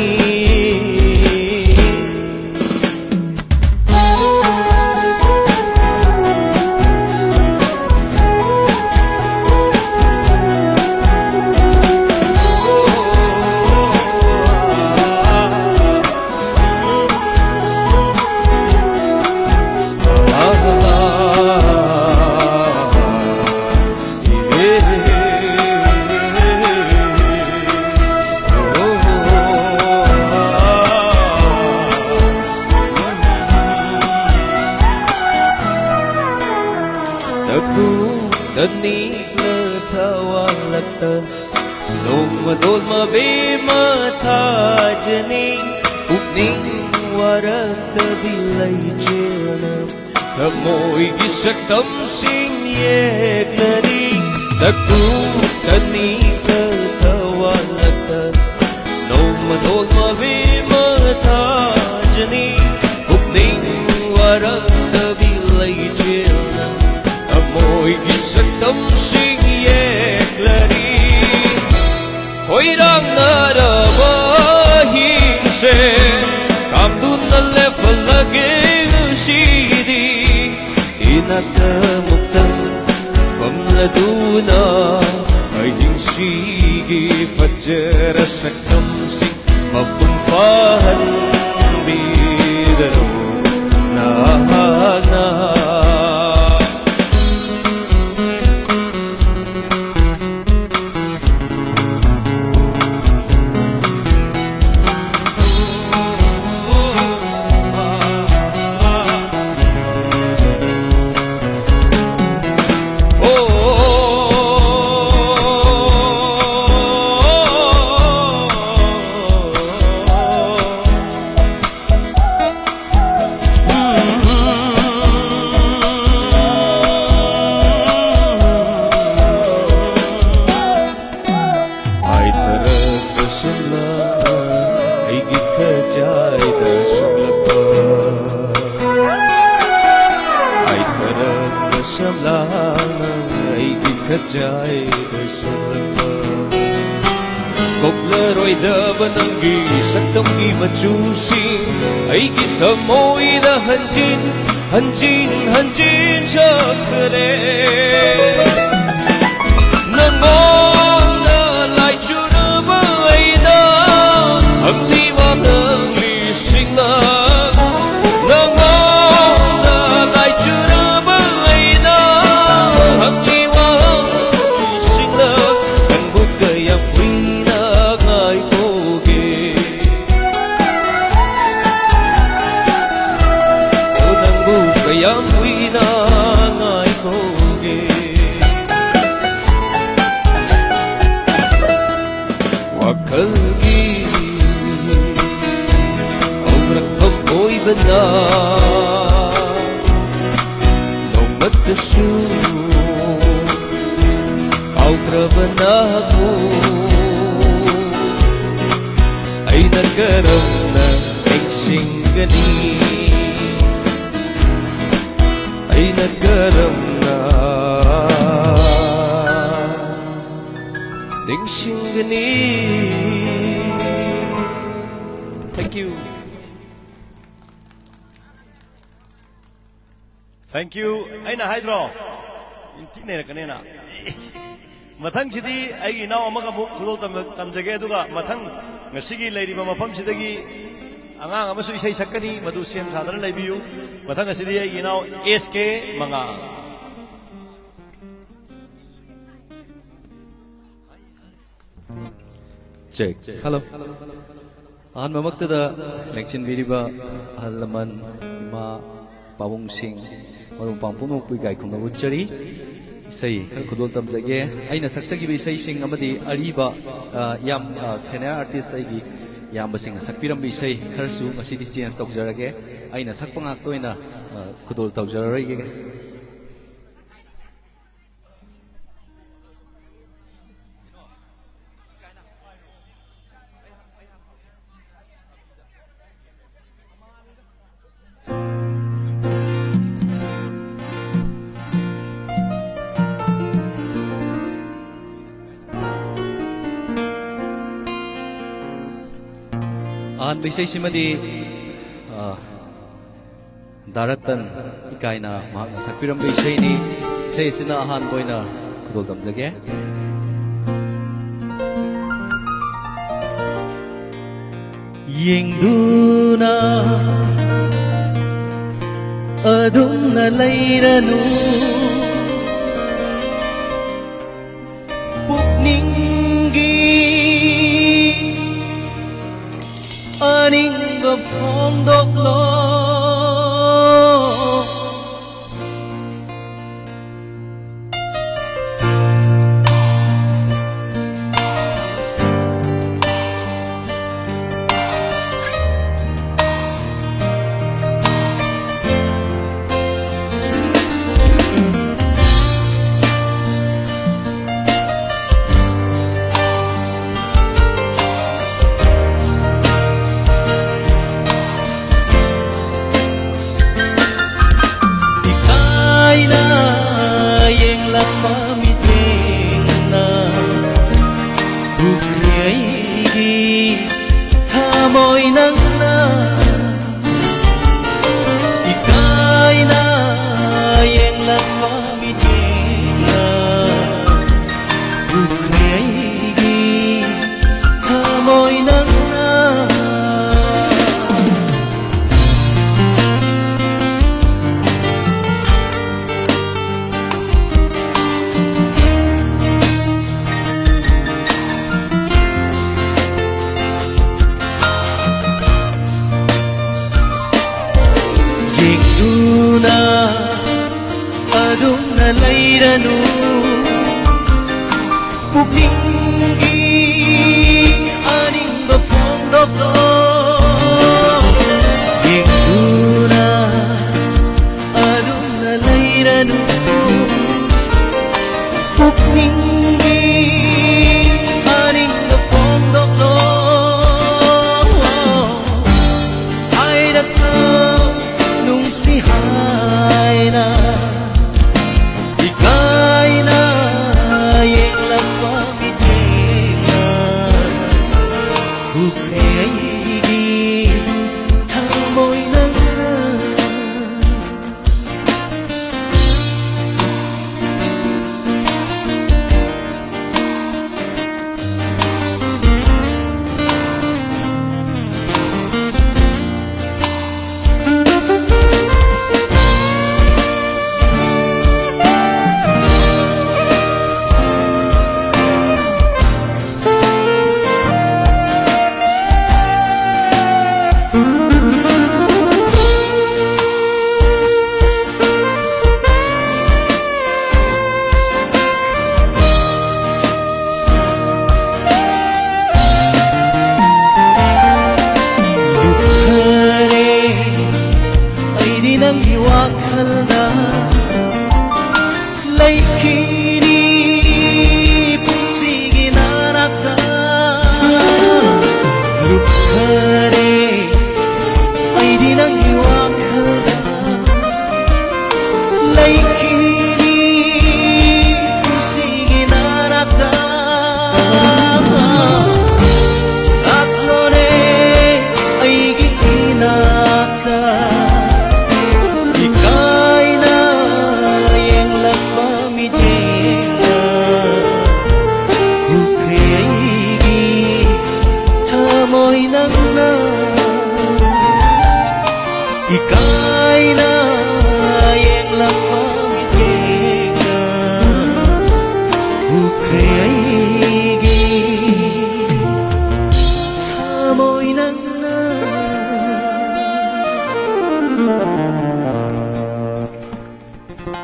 Nomadol mabema thajani Upning warakta bilay chela Thamoy gisaktam sing yeklani Taktu tani katawalata Nomadol mabema thajani Upning warakta bilay chela Thamoy gisaktam sing yeklani Hoirang naraba hinse Kamdun nalle falagin sidi Inatamuktan famladuna Aying sigi fajra sakam sing Mabunfahan bidaro na Thamoyda hanjin chakre Nangona lai churaba aida Amli wam nangli singla Nangona lai churaba aida Amli wam singla Kan bukayam wina ngai koge Yang wina ngai koge Wakalgi Aurak pagko'y banda Nomatasu Autrabana ko Ay nagkaram na engsingani Ay nagkaram na Dingsingani. Thank you. Thank you. Aina Hydro. Inti nera kanena. Mathang sidi ay inaw amaga muk kulol tamjage aduga mathang ngasigi leiriba mafam sidagi angang amasu isai sakkani madu sem sadana leibiyu mathang asidi ay inaw SK manga. Check. Hello. An mamaktada election biriba halaman ma pabung sing marung pampuno pui gai khumna uchari sei khal khudol tamjage aina saksagi bi sei sing amadi ariba yam senior artist ai gi ꯌꯥꯝꯕꯁꯤꯡꯅ ꯁꯛꯄꯤꯔꯝꯕ ꯏꯁꯩ ꯈꯔꯁꯨ ꯉꯁꯤꯗꯤ ꯆꯦꯟꯖ ꯇꯧꯖꯔꯒꯦ ꯑꯩꯅ ꯁꯛꯄ ꯉꯥꯛꯇꯣꯏꯅ ꯈꯨꯗꯣꯜ ꯇꯧꯖꯔꯔꯣꯏꯒꯦ ꯑꯍꯥꯟꯕ ꯏꯁꯩꯁꯤꯃꯗꯤ ꯗꯥꯔꯠꯇꯟ ꯏꯀꯥꯏꯅ ꯃꯍꯥꯛꯅ ꯁꯛꯄꯤꯔꯝꯕ ꯏꯁꯩꯅꯤ ꯏꯁꯩ ꯑꯁꯤꯅ ꯑꯍꯥꯟꯕ ꯑꯣꯏꯅ ꯈꯨꯗꯣꯜ ꯇꯝꯖꯒꯦ ꯌꯦꯡꯗꯨꯅ ꯑꯗꯨꯝꯅ ꯂꯩꯔꯅꯨ ꯄꯨꯛꯅꯤꯡꯒꯤ ꯑꯅꯤꯡꯕ ꯐꯣꯡꯗꯣꯛꯂꯣ leiranu pupinggi aning befondokno yenguna aduna leiranu pupinggi aning befondokno aidakna nungsi haina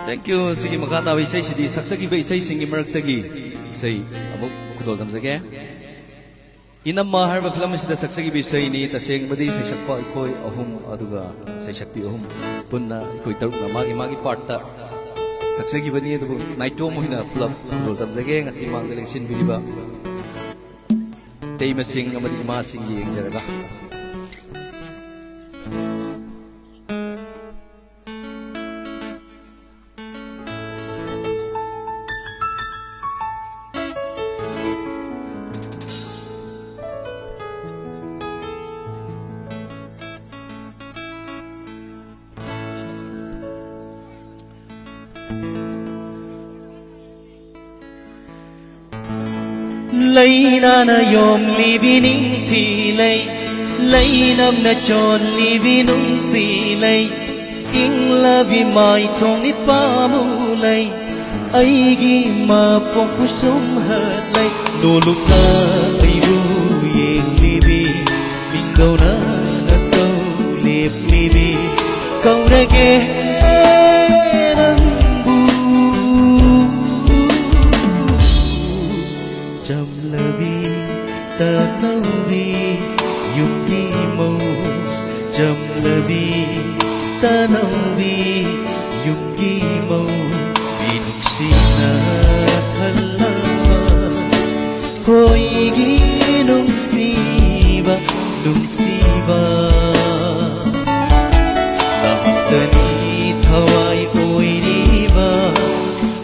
Thank you. Sige makatawa isay sidi saksaki ba isay singi marak tagi isay amok kudol tamsage. Inamma harba film asida saksagi bisay ni taseng badi saysakpa ikoi ahum aduga saysakpi ahum punna ikoi taruk na magi part ta saksagi bani adugo naito mohina plug dol tabjage ngasi mangdaling sin biliba teima sing amadi ma sing yeng jaraga lấy na yom li vi ning thi lấy nam na chọn li vi nung si lấy king la vi mai thong ni pa mu lấy ai gi ma phong pu sum hat lấy no luk na ai bu ye li vi min go na to lip li vi câu ra ge ta nâu vi dục đi màu trầm là vi ta nâu vi dục đi màu vì nung si na thân la thôi ghi nung si ba tani thawai oi đi ba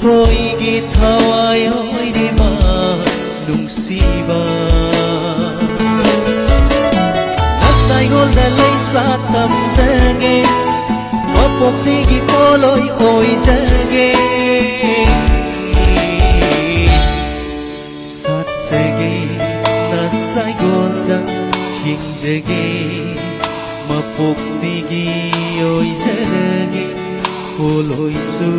thôi ghi thawai oi đi ma nung si ba sai gol da lay sa tam jage wa poksi gi poloi oi jage sat jage na sai gol da king jage ma poksi gi oi jage poloi su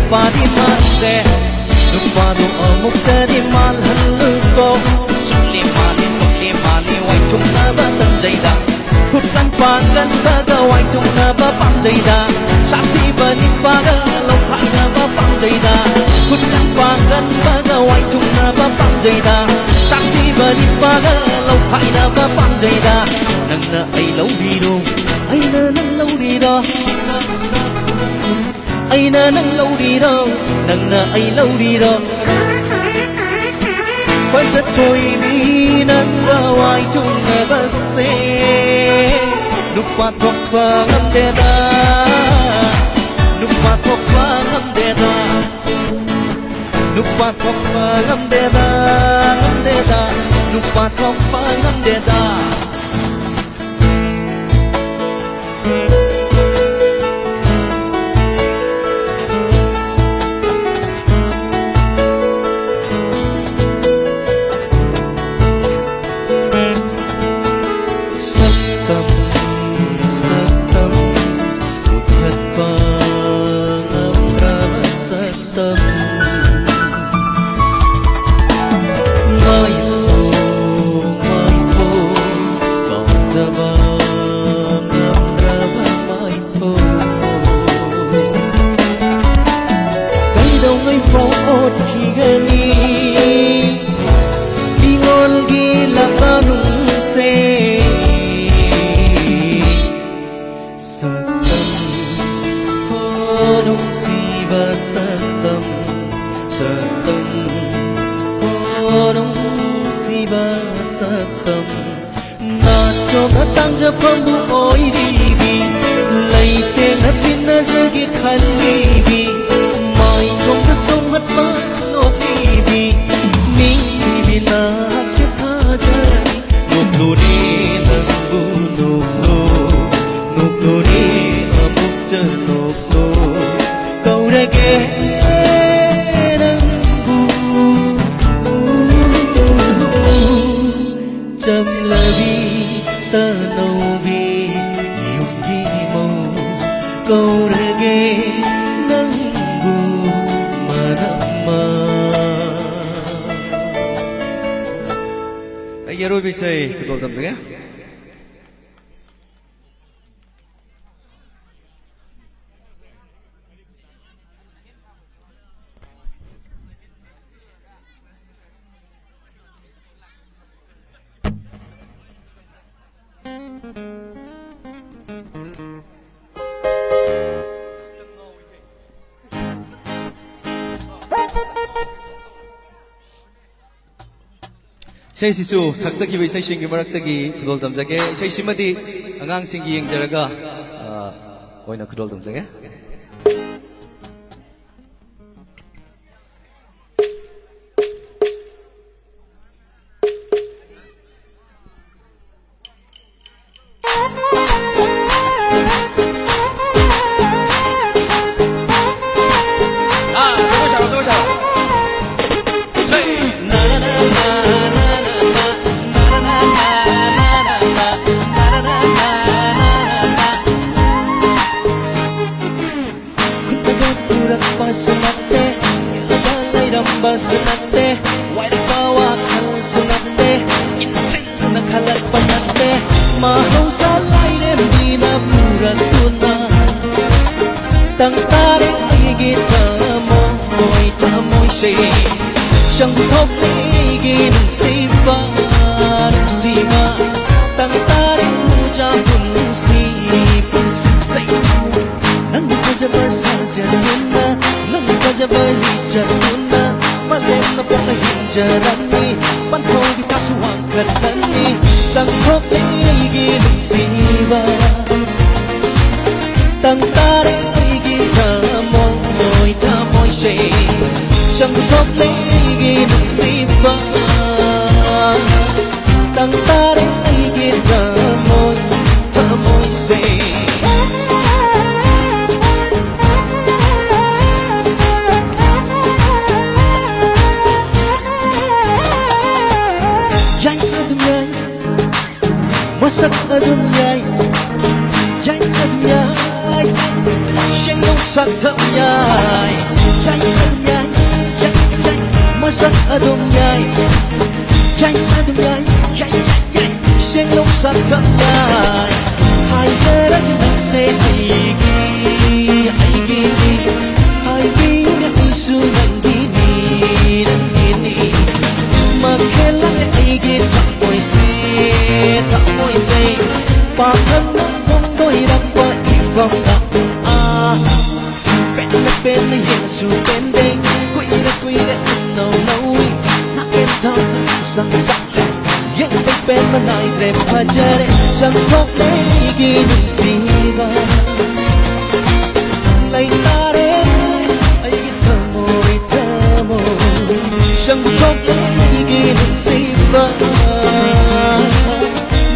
Padimante, nupado amukta di malhaluko, sukli mali, wai tung na ba tanjayda, kutlan pangan baga wai tung na ba panjayda, sakti bani paga laupai na ba panjayda, kutlan pangan baga wai tung na ba panjayda, sakti bani paga laupai na ba panjayda, nang na ay laurido, ay na nang laurido. Ai na nang lâu đi đâu, nang na ai lâu đi đâu. Phải rất thôi đi nang ra ngoài chung nghe bớt xe. Lúc phát thuộc và ngâm đê ta, lúc phát thuộc và ngâm đê ta, lúc phát thuộc và ngâm đê ta, lúc phát thuộc và ngâm đê ta. Câu rê ghê nâng ꯑꯔꯣꯏꯕ ꯏꯁꯩ ꯈꯨꯗꯣꯜ ꯇꯝꯖꯒꯦ. 이세시수 삭삭이의 이세싱기 머락다기 그돌 담자게 이세시마디 안강싱기 영자라가 오이나 그돌 담자게. Basunate, white power sunate, insane na kalagpanate, mahaw sa lalim di na pura tuna. Tangtare ay gitamo, ay tamoy siya, siyang butok ay ginusipa, nusipa. Tangtare muja punusipa sisay, nang kajabar sa jaduna, nang kajabar hijaduna. Malam na pong nahinjarani, panhong di kasuhang katani, sangkop ay ginusipa. Tangtare ay gitamoy, tamoy siya, sangkop ay ginusipa. Tangtare ay gitamoy, tamoy siya. Masak adunyay, jay adunyay, siyang nungsak tamyay. Jay adunyay, jay, jay, masak adunyay, jay adunyay, jay, jay, jay, siyang nungsak tamyay. Ay jarag na se aigi, aigi, aigi na isu ng gini, ng gini. Magkailang aigi tamoy si tamoy say, pakan na tunggoy rakwa ifam na pena yen su pende, kuira no nawi, na entas sang sakta, yen pena na igre pajare, sang kok lagi nusiba, laitare ay tamoy tamoy, sang kok lagi nusiba.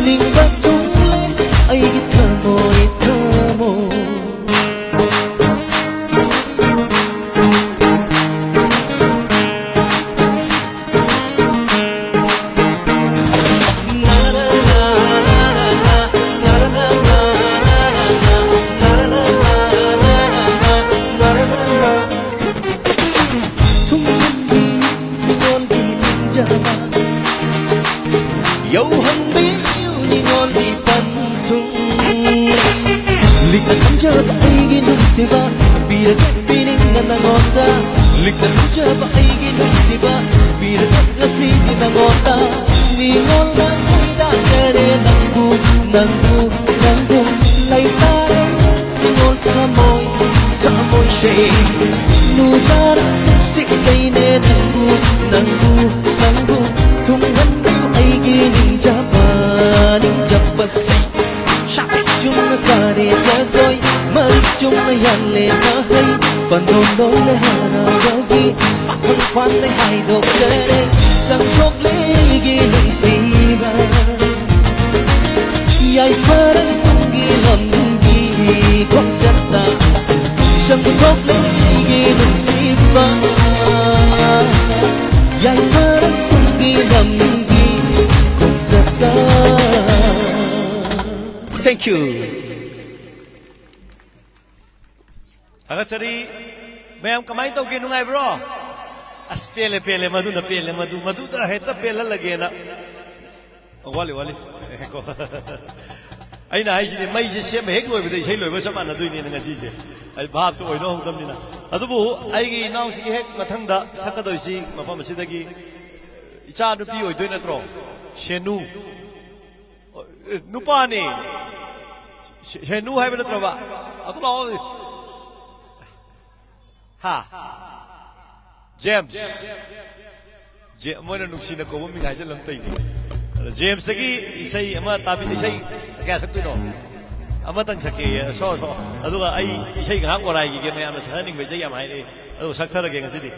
Ning batulay ay tamoy tamoy. Yo handi ni ngon di pantung, likna kamja ba ay ginusiba, bira pining na nangonda. Likna kamja ba ay ginusiba, bira kasi nangonda. Ningon na ay dakare nanggu, nanggu, nanggu. Laitare ningon tamoy, tamoy siya. Nujara si jay ne nanggu, nanggu, nanggu. Tunggan ay gining Japan, say. Shopping chung na sari jagoy, malik chung na yan le nahay. Pandondong na hanawagi, pakang na hay doktere. Sang kok lagi siba, yay parang tunggilan gi kok jata. Sang kok lagi siba, yay parang tunggilan gi kok jata. Thank you. Agasari, mayam kamay tau kinungay bro. As pele madu na madu da heta pele lagi na. wali wali ai na ai ji mai ji sem hek loi bde sei loi ba sama na dui ni nga ji je ai bhab to oino hudam ni na adubu ai gi naw si hek mathang da sakadoi si mafam sidagi icha nu pi oi doi na tro shenu nupa ni shenu hai ba tro ba atu law ha James moina nuksi na ko mi ngai je lam tai ni James gi isai ama tabi isai kya saktu no ama tang sake so aduga ai isai ngak orai gi me ama saning be jai am hai ni adu sakthara ge ngasi di